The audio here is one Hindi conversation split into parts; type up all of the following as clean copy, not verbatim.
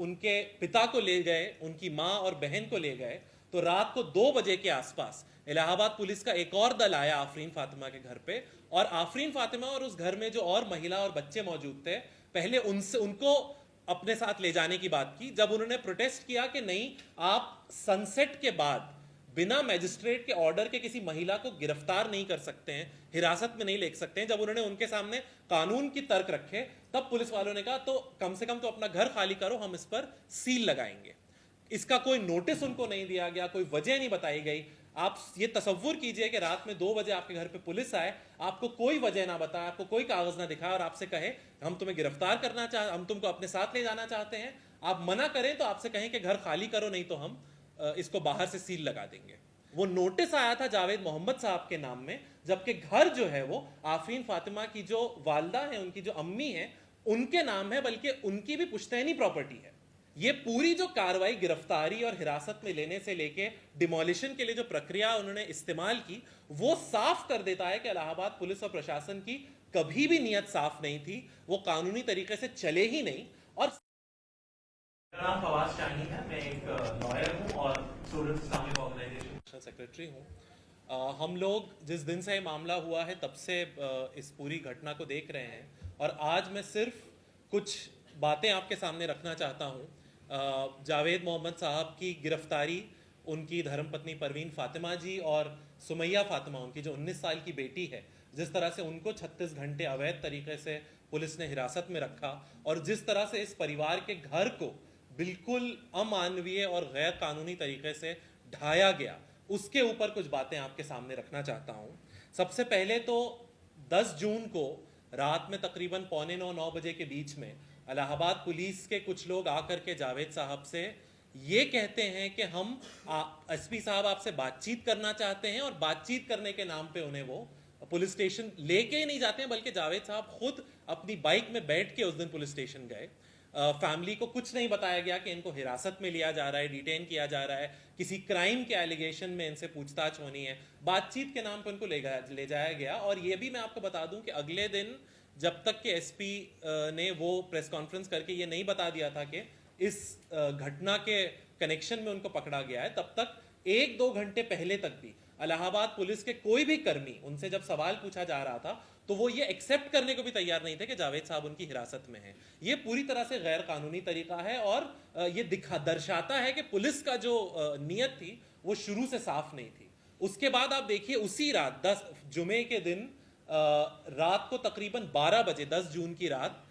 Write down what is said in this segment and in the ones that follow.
उनके पिता को ले गए, उनकी मां और बहन को ले गए, तो रात को 2 बजे के आसपास इलाहाबाद पुलिस का एक और दल आया आफरीन फातिमा के घर पे। और आफरीन फातिमा और उस घर में जो और महिला और बच्चे मौजूद थे, पहले उनसे उनको अपने साथ ले जाने की बात की। जब उन्होंने प्रोटेस्ट किया कि नहीं, आप सनसेट के बाद बिना मैजिस्ट्रेट के ऑर्डर के किसी महिला को गिरफ्तार नहीं कर सकते हैं, हिरासत में नहीं ले सकते हैं, जब उन्होंने उनके सामने कानून की तर्क रखे, तब पुलिस वालों ने कहा तो कम से कम तो अपना घर खाली करो, हम इस पर सील लगाएंगे। इसका कोई नोटिस उनको नहीं दिया गया, कोई वजह नहीं बताई गई। आप ये तसव्वुर कीजिए कि रात में 2 बजे आपके घर पे पुलिस आए, आपको कोई वजह ना बताए, आपको कोई कागज ना दिखाए और आपसे कहे हम तुम्हें गिरफ्तार करना चाहते, हम तुमको अपने साथ ले जाना चाहते हैं। आप मना करें तो आपसे कहें कि घर खाली करो, नहीं तो हम इसको बाहर से सील लगा देंगे। वो नोटिस आया था जावेद मोहम्मद साहब के नाम में, जबकि घर जो है वो आफरीन फातिमा की जो वालदा है, उनकी जो अम्मी है, उनके नाम है, बल्कि उनकी भी पुश्तैनी प्रॉपर्टी है। ये पूरी जो कार्रवाई गिरफ्तारी और हिरासत में लेने से लेके डिमोलिशन के लिए जो प्रक्रिया उन्होंने इस्तेमाल की, वो साफ कर देता है कि इलाहाबाद पुलिस और प्रशासन की कभी भी नीयत साफ नहीं थी, वो कानूनी तरीके से चले ही नहीं। और मेरा नाम फवाद शाही है, मैं एक लॉयर हूँ और स्टूडेंट्स इस्लामिक ऑर्गेनाइजेशन सेक्रेटरी हूँ। हम लोग जिस दिन से ये मामला हुआ है तब से इस पूरी घटना को देख रहे हैं, और आज मैं सिर्फ कुछ बातें आपके सामने रखना चाहता हूँ। जावेद मोहम्मद साहब की गिरफ्तारी, उनकी धर्मपत्नी परवीन फातिमा जी और सुमैया फातिमा, उनकी जो 19 साल की बेटी है, जिस तरह से उनको 36 घंटे अवैध तरीके से पुलिस ने हिरासत में रखा, और जिस तरह से इस परिवार के घर को बिल्कुल अमानवीय और गैर कानूनी तरीके से ढाया गया, उसके ऊपर कुछ बातें आपके सामने रखना चाहता हूं। सबसे पहले तो 10 जून को रात में तकरीबन 8:45-9 बजे के बीच में इलाहाबाद पुलिस के कुछ लोग आकर के जावेद साहब से ये कहते हैं कि हम एसपी साहब आपसे बातचीत करना चाहते हैं, और बातचीत करने के नाम पे उन्हें वो पुलिस स्टेशन लेके ही नहीं जाते हैं, बल्कि जावेद साहब खुद अपनी बाइक में बैठ के उस दिन पुलिस स्टेशन गए। फैमिली को कुछ नहीं बताया गया कि इनको हिरासत में लिया जा रहा है, डिटेन किया जा रहा है, किसी क्राइम के एलिगेशन में इनसे पूछताछ होनी है। बातचीत के नाम पर इनको ले जाया गया। और ये भी मैं आपको बता दूं कि अगले दिन जब तक कि एसपी ने वो प्रेस कॉन्फ्रेंस करके ये नहीं बता दिया था कि इस घटना के कनेक्शन में उनको पकड़ा गया है, तब तक 1-2 घंटे पहले तक भी इलाहाबाद पुलिस के कोई भी कर्मी, उनसे जब सवाल पूछा जा रहा था, तो वो ये एक्सेप्ट करने को भी तैयार नहीं थे कि जावेद साहब उनकी हिरासत में हैं। ये पूरी तरह से गैर कानूनी तरीका है, और ये दर्शाता है कि पुलिस का जो नीयत थी वो शुरू से साफ नहीं थी। उसके बाद आप देखिए, उसी रात 10 जुमे के दिन रात को तकरीबन 12 बजे 10 जून की रात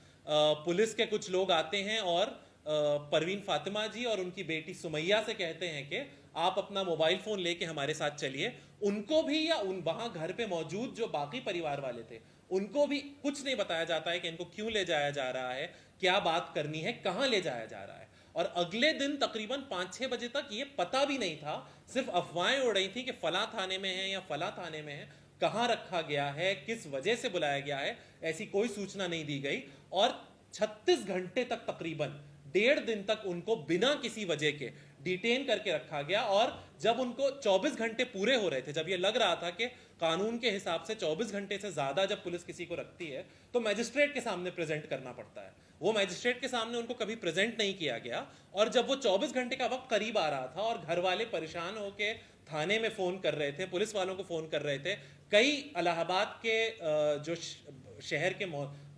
पुलिस के कुछ लोग आते हैं और परवीन फातिमा जी और उनकी बेटी सुमैया से कहते हैं कि आप अपना मोबाइल फोन लेके हमारे साथ चलिए। उनको भी या उन वहां घर पे मौजूद जो बाकी परिवार वाले थे, उनको भी कुछ नहीं बताया जाता है कि इनको क्यों ले जाया जा रहा है, क्या बात करनी है, कहां ले जाया जा रहा है। और अगले दिन तकरीबन 5-6 बजे तक ये पता भी नहीं था, सिर्फ अफवाहें उड़ रही थी कि फला थाने में है या फला थाने में है, कहां रखा गया है, किस वजह से बुलाया गया है, ऐसी कोई सूचना नहीं दी गई। और 36 घंटे तक, तकरीबन 1.5 दिन तक उनको बिना किसी वजह के डिटेन करके रखा गया। और जब उनको 24 घंटे पूरे हो रहे थे, जब ये लग रहा था कि कानून के हिसाब से 24 घंटे से ज्यादा जब पुलिस किसी को रखती है तो मैजिस्ट्रेट के सामने प्रेजेंट करना पड़ता है, वो मैजिस्ट्रेट के सामने उनको कभी प्रेजेंट नहीं किया गया। और जब वो 24 घंटे का वक्त करीब आ रहा था और घर वाले परेशान होके थाने में फोन कर रहे थे, पुलिस वालों को फोन कर रहे थे, कई इलाहाबाद के जो शहर के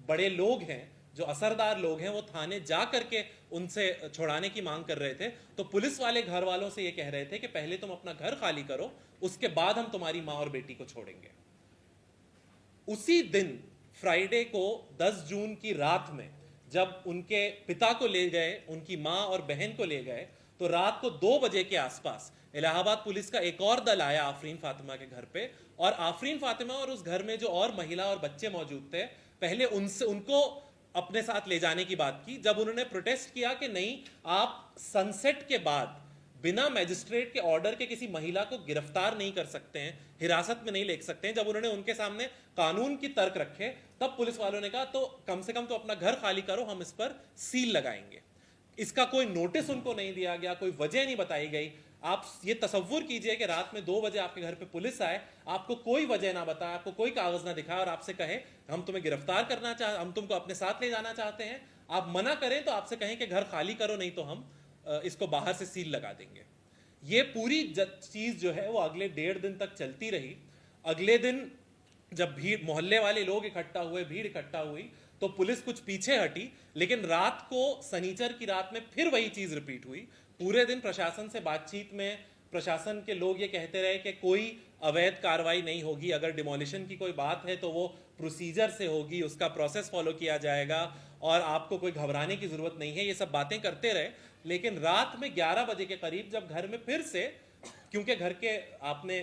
बड़े लोग हैं, जो असरदार लोग हैं, वो थाने जा करके उनसे छुड़ाने की मांग कर रहे थे, तो पुलिस वाले घर वालों से ये कह रहे थे कि पहले तुम अपना घर खाली करो, उसके बाद हम तुम्हारी मां और बेटी को छोड़ेंगे। उसी दिन फ्राइडे को 10 जून की रात में जब उनके पिता को ले गए, उनकी मां और बहन को ले गए, तो रात को 2 बजे के आसपास इलाहाबाद पुलिस का एक और दल आया आफरीन फातिमा के घर पे। और आफरीन फातिमा और उस घर में जो और महिला और बच्चे मौजूद थे, पहले उनको अपने साथ ले जाने की बात की। जब उन्होंने प्रोटेस्ट किया कि नहीं, आप सनसेट के बाद बिना मैजिस्ट्रेट के ऑर्डर के किसी महिला को गिरफ्तार नहीं कर सकते हैं, हिरासत में नहीं ले सकते हैं, जब उन्होंने उनके सामने कानून की तर्क रखे, तब पुलिस वालों ने कहा तो कम से कम तो अपना घर खाली करो, हम इस पर सील लगाएंगे। इसका कोई नोटिस उनको नहीं दिया गया, कोई वजह नहीं बताई गई। आप ये तसव्वुर कीजिए कि रात में 2 बजे आपके घर पे पुलिस आए, आपको कोई वजह ना बताए, आपको कोई कागज ना दिखाए और आपसे कहे हम तुम्हें गिरफ्तार करना चाहते, हम तुमको अपने साथ ले जाना चाहते हैं। आप मना करें तो आपसे कहें कि घर खाली करो, नहीं तो हम इसको बाहर से सील लगा देंगे। ये पूरी चीज जो है वो अगले 1.5 दिन तक चलती रही। अगले दिन जब भीड़, मोहल्ले वाले लोग इकट्ठा हुए, भीड़ इकट्ठा हुई, तो पुलिस कुछ पीछे हटी, लेकिन रात को, सनीचर की रात में फिर वही चीज रिपीट हुई। पूरे दिन प्रशासन से बातचीत में प्रशासन के लोग ये कहते रहे कि कोई अवैध कार्रवाई नहीं होगी, अगर डिमोलिशन की कोई बात है तो वो प्रोसीजर से होगी, उसका प्रोसेस फॉलो किया जाएगा और आपको कोई घबराने की जरूरत नहीं है, ये सब बातें करते रहे। लेकिन रात में 11 बजे के करीब जब घर में फिर से, क्योंकि घर के आपने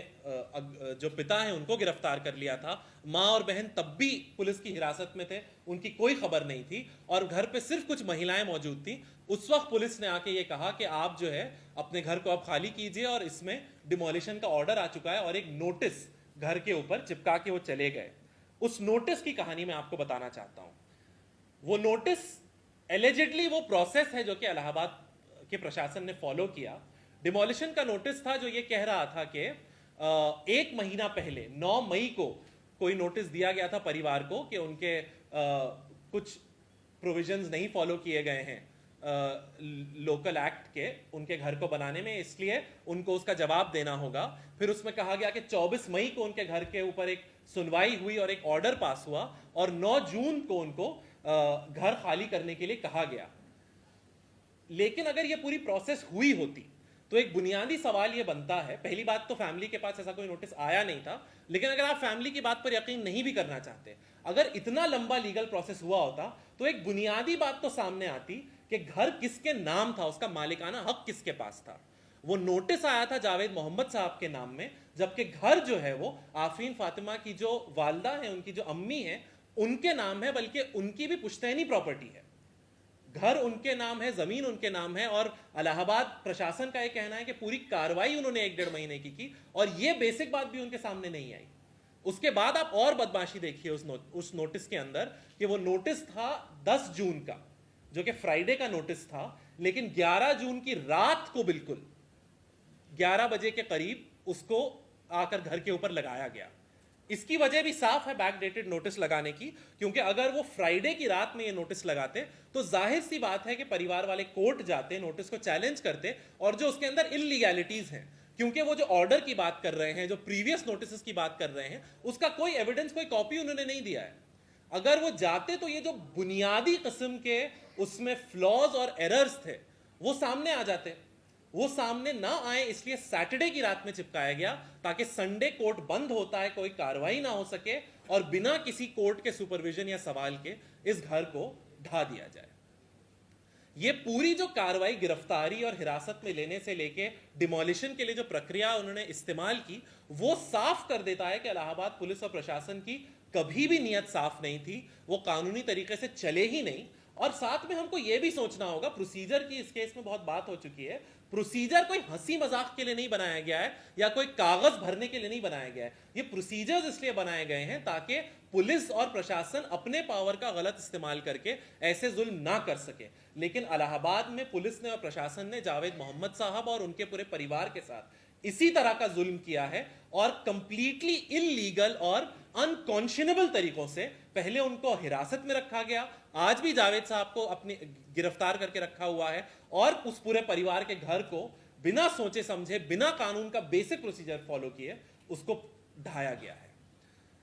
जो पिता हैं उनको गिरफ्तार कर लिया था, माँ और बहन तब भी पुलिस की हिरासत में थे, उनकी कोई खबर नहीं थी और घर पे सिर्फ कुछ महिलाएं मौजूद थी। उस वक्त पुलिस ने आके ये कहा कि आप जो है अपने घर को अब खाली कीजिए और इसमें डिमोलिशन का ऑर्डर आ चुका है, और एक नोटिस घर के ऊपर चिपका के वो चले गए। उस नोटिस की कहानी मैं आपको बताना चाहता हूं। वो नोटिस एलिजिडली वो प्रोसेस है जो कि इलाहाबाद के प्रशासन ने फॉलो किया। डिमोलिशन का नोटिस था जो ये कह रहा था कि 1 महीना पहले 9 मई को कोई नोटिस दिया गया था परिवार को कि उनके कुछ प्रोविजंस नहीं फॉलो किए गए हैं लोकल एक्ट के उनके घर को बनाने में, इसलिए उनको उसका जवाब देना होगा। फिर उसमें कहा गया कि 24 मई को उनके घर के ऊपर एक सुनवाई हुई और एक ऑर्डर पास हुआ और 9 जून को उनको घर खाली करने के लिए कहा गया। लेकिन अगर ये पूरी प्रोसेस हुई होती तो एक बुनियादी सवाल ये बनता है, पहली बात तो फैमिली के पास ऐसा कोई नोटिस आया नहीं था, लेकिन अगर आप फैमिली की बात पर यकीन नहीं भी करना चाहते, अगर इतना लंबा लीगल प्रोसेस हुआ होता तो एक बुनियादी बात तो सामने आती कि घर किसके नाम था, उसका मालिकाना हक किसके पास था। वो नोटिस आया था जावेद मोहम्मद साहब के नाम में, जबकि घर जो है वो आफरीन फातिमा की जो वालदा है, उनकी जो अम्मी है, उनके नाम है, बल्कि उनकी भी पुश्तैनी प्रॉपर्टी है। घर उनके नाम है, जमीन उनके नाम है, और इलाहाबाद प्रशासन का यह कहना है कि पूरी कार्रवाई उन्होंने 1-1.5 महीने की और यह बेसिक बात भी उनके सामने नहीं आई। उसके बाद आप और बदमाशी देखिए उस नोटिस के अंदर कि वो नोटिस था 10 जून का, जो कि फ्राइडे का नोटिस था, लेकिन 11 जून की रात को बिल्कुल 11 बजे के करीब उसको आकर घर के ऊपर लगाया गया। इसकी वजह भी साफ है बैकडेटेड नोटिस लगाने की, क्योंकि अगर वो फ्राइडे की रात में ये नोटिस लगाते तो जाहिर सी बात है कि परिवार वाले कोर्ट जाते, नोटिस को चैलेंज करते, और जो उसके अंदर इलीगैलिटीज हैं, क्योंकि वो जो ऑर्डर की बात कर रहे हैं, जो प्रीवियस नोटिस की बात कर रहे हैं, उसका कोई एविडेंस, कोई कॉपी उन्होंने नहीं दिया है। अगर वो जाते तो ये जो बुनियादी किस्म के उसमें फ्लॉज और एरर्स थे वो सामने आ जाते। वो सामने ना आए इसलिए सैटरडे की रात में चिपकाया गया, ताकि संडे कोर्ट बंद होता है, कोई कार्रवाई ना हो सके और बिना किसी कोर्ट के सुपरविजन या सवाल के इस घर को ढा दिया जाए। ये पूरी जो कार्रवाई गिरफ्तारी और हिरासत में लेने से लेके डिमोलिशन के लिए जो प्रक्रिया उन्होंने इस्तेमाल की, वो साफ कर देता है कि इलाहाबाद पुलिस और प्रशासन की कभी भी नीयत साफ नहीं थी, वो कानूनी तरीके से चले ही नहीं। और साथ में हमको यह भी सोचना होगा, प्रोसीजर की इस केस में बहुत बात हो चुकी है, प्रोसीजर कोई हंसी मजाक के लिए नहीं बनाया गया है या कोई कागज भरने के लिए नहीं बनाया गया है। ये प्रोसीजर्स इसलिए बनाए गए हैं ताकि पुलिस और प्रशासन अपने पावर का गलत इस्तेमाल करके ऐसे जुल्म ना कर सके। लेकिन इलाहाबाद में पुलिस ने और प्रशासन ने जावेद मोहम्मद साहब और उनके पूरे परिवार के साथ इसी तरह का जुल्म किया है, और कंप्लीटली इलीगल और अनकॉन्शनेबल तरीकों से पहले उनको हिरासत में रखा गया, आज भी जावेद साहब को अपनी गिरफ्तार करके रखा हुआ है, और उस पूरे परिवार के घर को बिना सोचे समझे, बिना कानून का बेसिक प्रोसीजर फॉलो किए उसको ढाया गया है।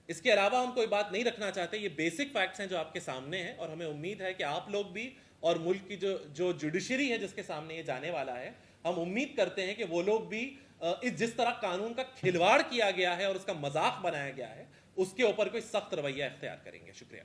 इसके अलावा हम कोई बात नहीं रखना चाहते, ये बेसिक फैक्ट्स हैं जो आपके सामने हैं, और हमें उम्मीद है कि आप लोग भी और मुल्क की जो जुडिशरी है जिसके सामने ये जाने वाला है, हम उम्मीद करते हैं कि वो लोग भी जिस तरह कानून का खिलवाड़ किया गया है और उसका मजाक बनाया गया है, उसके ऊपर कोई सख्त रवैया इख्तियार करेंगे। शुक्रिया।